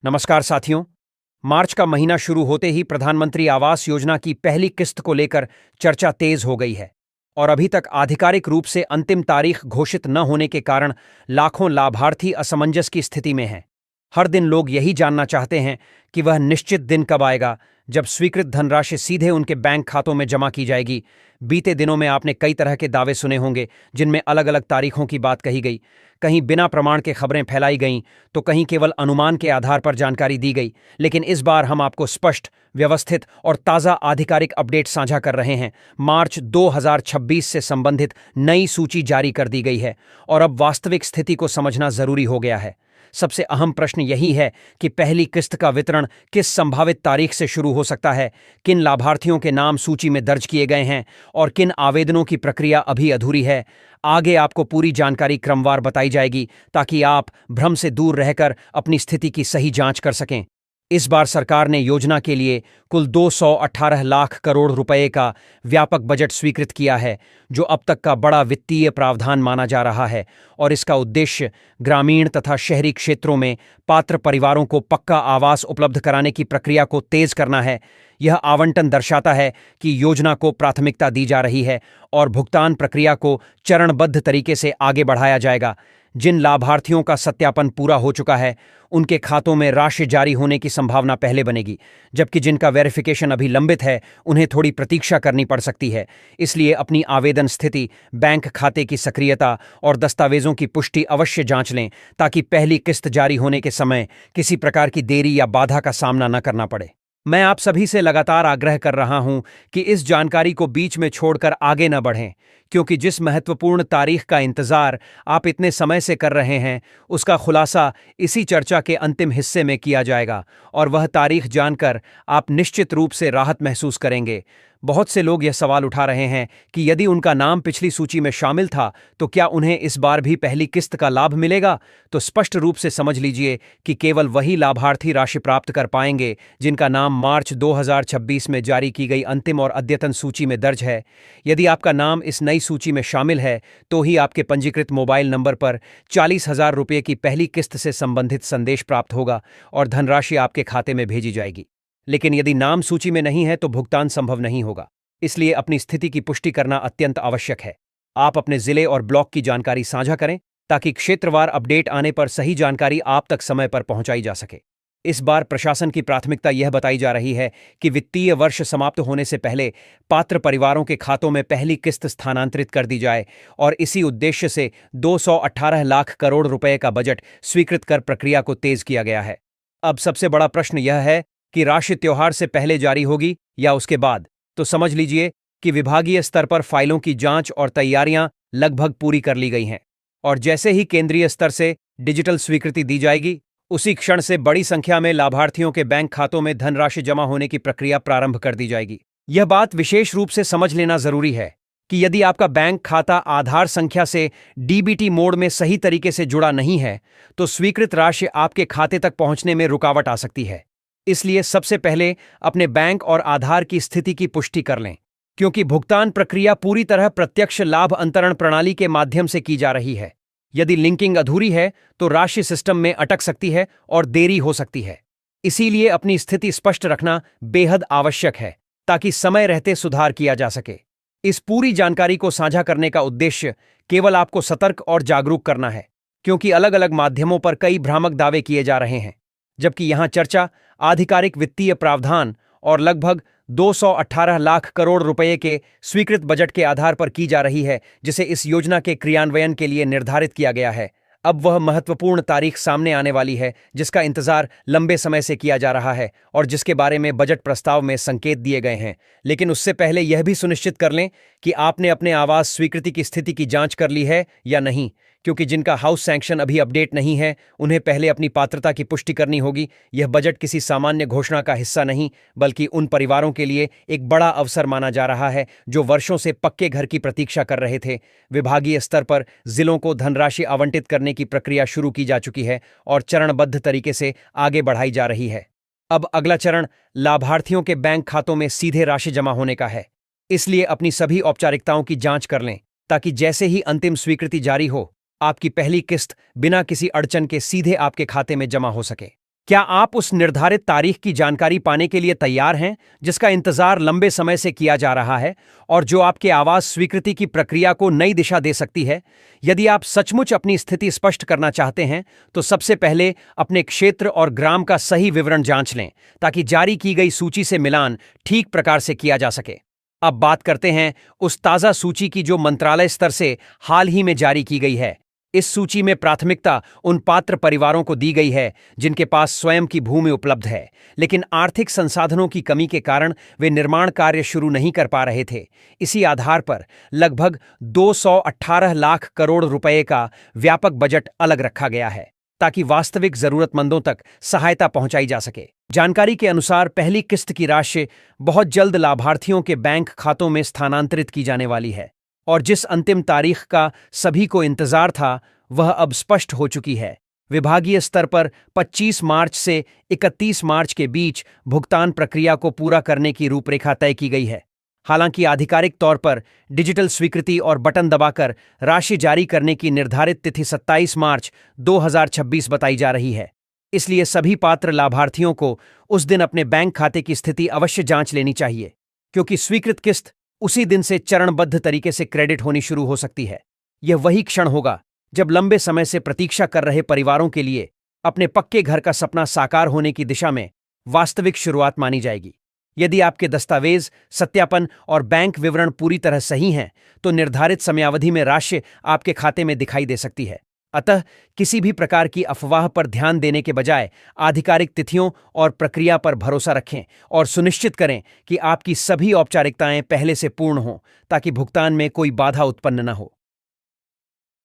नमस्कार साथियों। मार्च का महीना शुरू होते ही प्रधानमंत्री आवास योजना की पहली किस्त को लेकर चर्चा तेज हो गई है और अभी तक आधिकारिक रूप से अंतिम तारीख घोषित न होने के कारण लाखों लाभार्थी असमंजस की स्थिति में हैं। हर दिन लोग यही जानना चाहते हैं कि वह निश्चित दिन कब आएगा जब स्वीकृत धनराशि सीधे उनके बैंक खातों में जमा की जाएगी। बीते दिनों में आपने कई तरह के दावे सुने होंगे जिनमें अलग अलग तारीखों की बात कही गई। कहीं बिना प्रमाण के खबरें फैलाई गईं तो कहीं केवल अनुमान के आधार पर जानकारी दी गई। लेकिन इस बार हम आपको स्पष्ट, व्यवस्थित और ताज़ा आधिकारिक अपडेट साझा कर रहे हैं। मार्च 2026 से संबंधित नई सूची जारी कर दी गई है और अब वास्तविक स्थिति को समझना जरूरी हो गया है। सबसे अहम प्रश्न यही है कि पहली किस्त का वितरण किस संभावित तारीख से शुरू हो सकता है, किन लाभार्थियों के नाम सूची में दर्ज किए गए हैं और किन आवेदनों की प्रक्रिया अभी अधूरी है। आगे आपको पूरी जानकारी क्रमवार बताई जाएगी ताकि आप भ्रम से दूर रहकर अपनी स्थिति की सही जांच कर सकें। इस बार सरकार ने योजना के लिए कुल 218 लाख करोड़ रुपए का व्यापक बजट स्वीकृत किया है, जो अब तक का बड़ा वित्तीय प्रावधान माना जा रहा है और इसका उद्देश्य ग्रामीण तथा शहरी क्षेत्रों में पात्र परिवारों को पक्का आवास उपलब्ध कराने की प्रक्रिया को तेज करना है। यह आवंटन दर्शाता है कि योजना को प्राथमिकता दी जा रही है और भुगतान प्रक्रिया को चरणबद्ध तरीके से आगे बढ़ाया जाएगा। जिन लाभार्थियों का सत्यापन पूरा हो चुका है उनके खातों में राशि जारी होने की संभावना पहले बनेगी, जबकि जिनका वेरिफिकेशन अभी लंबित है उन्हें थोड़ी प्रतीक्षा करनी पड़ सकती है। इसलिए अपनी आवेदन स्थिति, बैंक खाते की सक्रियता और दस्तावेजों की पुष्टि अवश्य जांच लें ताकि पहली किस्त जारी होने के समय किसी प्रकार की देरी या बाधा का सामना न करना पड़े। मैं आप सभी से लगातार आग्रह कर रहा हूं कि इस जानकारी को बीच में छोड़कर आगे न बढ़ें, क्योंकि जिस महत्वपूर्ण तारीख का इंतजार आप इतने समय से कर रहे हैं उसका खुलासा इसी चर्चा के अंतिम हिस्से में किया जाएगा और वह तारीख जानकर आप निश्चित रूप से राहत महसूस करेंगे। बहुत से लोग यह सवाल उठा रहे हैं कि यदि उनका नाम पिछली सूची में शामिल था तो क्या उन्हें इस बार भी पहली किस्त का लाभ मिलेगा। तो स्पष्ट रूप से समझ लीजिए कि केवल वही लाभार्थी राशि प्राप्त कर पाएंगे जिनका नाम मार्च 2026 में जारी की गई अंतिम और अद्यतन सूची में दर्ज है। यदि आपका नाम इस नई सूची में शामिल है तो ही आपके पंजीकृत मोबाइल नंबर पर 40,000 रुपये की पहली किस्त से संबंधित संदेश प्राप्त होगा और धनराशि आपके खाते में भेजी जाएगी। लेकिन यदि नाम सूची में नहीं है तो भुगतान संभव नहीं होगा। इसलिए अपनी स्थिति की पुष्टि करना अत्यंत आवश्यक है। आप अपने जिले और ब्लॉक की जानकारी साझा करें ताकि क्षेत्रवार अपडेट आने पर सही जानकारी आप तक समय पर पहुंचाई जा सके। इस बार प्रशासन की प्राथमिकता यह बताई जा रही है कि वित्तीय वर्ष समाप्त होने से पहले पात्र परिवारों के खातों में पहली किस्त स्थानांतरित कर दी जाए और इसी उद्देश्य से 218 लाख करोड़ रुपए का बजट स्वीकृत कर प्रक्रिया को तेज किया गया है। अब सबसे बड़ा प्रश्न यह है कि राशि त्योहार से पहले जारी होगी या उसके बाद। तो समझ लीजिए कि विभागीय स्तर पर फाइलों की जांच और तैयारियां लगभग पूरी कर ली गई हैं और जैसे ही केंद्रीय स्तर से डिजिटल स्वीकृति दी जाएगी उसी क्षण से बड़ी संख्या में लाभार्थियों के बैंक खातों में धनराशि जमा होने की प्रक्रिया प्रारंभ कर दी जाएगी। यह बात विशेष रूप से समझ लेना जरूरी है कि यदि आपका बैंक खाता आधार संख्या से डीबीटी मोड में सही तरीके से जुड़ा नहीं है तो स्वीकृत राशि आपके खाते तक पहुंचने में रुकावट आ सकती है। इसलिए सबसे पहले अपने बैंक और आधार की स्थिति की पुष्टि कर लें, क्योंकि भुगतान प्रक्रिया पूरी तरह प्रत्यक्ष लाभ अंतरण प्रणाली के माध्यम से की जा रही है। यदि लिंकिंग अधूरी है तो राशि सिस्टम में अटक सकती है और देरी हो सकती है। इसीलिए अपनी स्थिति स्पष्ट रखना बेहद आवश्यक है ताकि समय रहते सुधार किया जा सके। इस पूरी जानकारी को साझा करने का उद्देश्य केवल आपको सतर्क और जागरूक करना है, क्योंकि अलग अलग माध्यमों पर कई भ्रामक दावे किए जा रहे हैं, जबकि यहां चर्चा आधिकारिक वित्तीय प्रावधान और लगभग 218 लाख करोड़ रुपए के स्वीकृत बजट के आधार पर की जा रही है, जिसे इस योजना के क्रियान्वयन के लिए निर्धारित किया गया है। अब वह महत्वपूर्ण तारीख सामने आने वाली है जिसका इंतजार लंबे समय से किया जा रहा है और जिसके बारे में बजट प्रस्ताव में संकेत दिए गए हैं। लेकिन उससे पहले यह भी सुनिश्चित कर लें कि आपने अपने आवास स्वीकृति की स्थिति की जांच कर ली है या नहीं, क्योंकि जिनका हाउस सैंक्शन अभी अपडेट नहीं है उन्हें पहले अपनी पात्रता की पुष्टि करनी होगी। यह बजट किसी सामान्य घोषणा का हिस्सा नहीं, बल्कि उन परिवारों के लिए एक बड़ा अवसर माना जा रहा है जो वर्षों से पक्के घर की प्रतीक्षा कर रहे थे। विभागीय स्तर पर जिलों को धनराशि आवंटित करने की प्रक्रिया शुरू की जा चुकी है और चरणबद्ध तरीके से आगे बढ़ाई जा रही है। अब अगला चरण लाभार्थियों के बैंक खातों में सीधे राशि जमा होने का है। इसलिए अपनी सभी औपचारिकताओं की जांच कर लें ताकि जैसे ही अंतिम स्वीकृति जारी हो आपकी पहली किस्त बिना किसी अड़चन के सीधे आपके खाते में जमा हो सके। क्या आप उस निर्धारित तारीख की जानकारी पाने के लिए तैयार हैं जिसका इंतजार लंबे समय से किया जा रहा है और जो आपके आवास स्वीकृति की प्रक्रिया को नई दिशा दे सकती है? यदि आप सचमुच अपनी स्थिति स्पष्ट करना चाहते हैं तो सबसे पहले अपने क्षेत्र और ग्राम का सही विवरण जांच लें ताकि जारी की गई सूची से मिलान ठीक प्रकार से किया जा सके। अब बात करते हैं उस ताज़ा सूची की जो मंत्रालय स्तर से हाल ही में जारी की गई है। इस सूची में प्राथमिकता उन पात्र परिवारों को दी गई है जिनके पास स्वयं की भूमि उपलब्ध है, लेकिन आर्थिक संसाधनों की कमी के कारण वे निर्माण कार्य शुरू नहीं कर पा रहे थे। इसी आधार पर लगभग 218 लाख करोड़ रुपए का व्यापक बजट अलग रखा गया है ताकि वास्तविक जरूरतमंदों तक सहायता पहुंचाई जा सके। जानकारी के अनुसार पहली किस्त की राशि बहुत जल्द लाभार्थियों के बैंक खातों में स्थानांतरित की जाने वाली है और जिस अंतिम तारीख का सभी को इंतजार था वह अब स्पष्ट हो चुकी है। विभागीय स्तर पर 25 मार्च से 31 मार्च के बीच भुगतान प्रक्रिया को पूरा करने की रूपरेखा तय की गई है। हालांकि आधिकारिक तौर पर डिजिटल स्वीकृति और बटन दबाकर राशि जारी करने की निर्धारित तिथि 27 मार्च 2026 बताई जा रही है। इसलिए सभी पात्र लाभार्थियों को उस दिन अपने बैंक खाते की स्थिति अवश्य जांच लेनी चाहिए, क्योंकि स्वीकृत किस्त उसी दिन से चरणबद्ध तरीके से क्रेडिट होनी शुरू हो सकती है। यह वही क्षण होगा जब लंबे समय से प्रतीक्षा कर रहे परिवारों के लिए अपने पक्के घर का सपना साकार होने की दिशा में वास्तविक शुरुआत मानी जाएगी। यदि आपके दस्तावेज, सत्यापन और बैंक विवरण पूरी तरह सही हैं, तो निर्धारित समयावधि में राशि आपके खाते में दिखाई दे सकती है। अतः किसी भी प्रकार की अफवाह पर ध्यान देने के बजाय आधिकारिक तिथियों और प्रक्रिया पर भरोसा रखें और सुनिश्चित करें कि आपकी सभी औपचारिकताएं पहले से पूर्ण हों ताकि भुगतान में कोई बाधा उत्पन्न न हो।